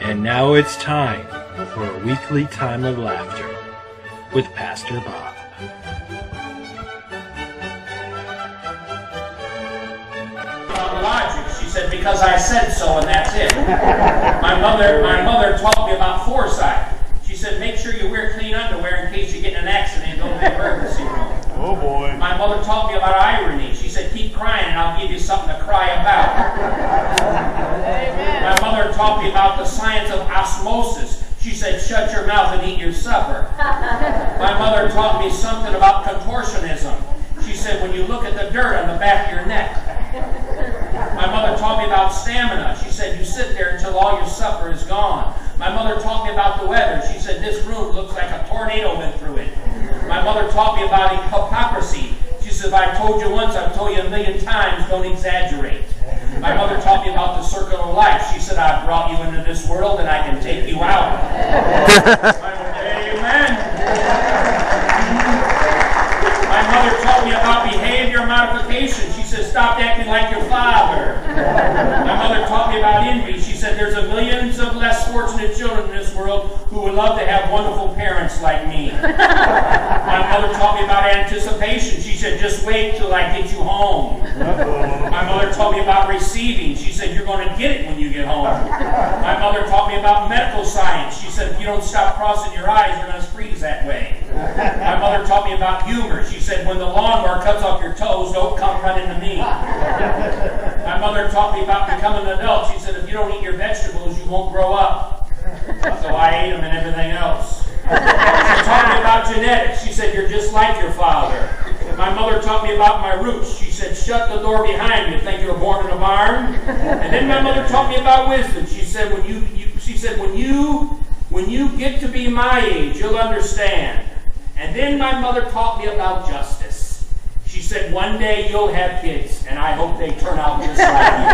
And now it's time for a weekly time of laughter with Pastor Bob. Logic. She said, because I said so, and that's it. My mother taught me about foresight. She said, make sure you wear clean underwear in case you get in an accident and go to the emergency room. Oh boy. My mother taught me about irony. She said, keep crying and I'll give you something to cry about. Amen. My mother taught me about the science of osmosis. She said, shut your mouth and eat your supper. My mother taught me something about contortionism. She said, when you look at the dirt on the back of your neck. My mother taught me about stamina. She said, you sit there until all your supper is gone. My mother taught me about the weather. She said, this room looks like a tornado went through it. My mother taught me about hypocrisy. She said, if I told you once, I've told you a million times, don't exaggerate. My mother taught me about the circle of life. She said, I brought you into this world and I can take you out. Amen. My mother taught me about behavior modification. She said, stop acting like your father. My mother taught me about envy. She said, there's a millions of less fortunate children in this world who would love to have wonderful parents like me. My mother taught me about anticipation. She said, just wait till I get you home. My mother taught me about receiving. She said, you're going to get it when you get home. My mother taught me about medical science. She said, if you don't stop crossing your eyes, you're going to freeze that way. My mother taught me about humor. She said, when the lawnmower cuts off your toes, don't come running to me. My mother taught me about becoming an adult. She said, if you don't eat your vegetables, you won't grow up. So I ate them and everything else. She taught me about genetics. She said, you're just like your father. My mother taught me about my roots. She said, shut the door behind you. Think you were born in a barn? And then my mother taught me about wisdom. She said, when you get to be my age, you'll understand. And then my mother taught me about justice. She said, one day you'll have kids, and I hope they turn out just like you.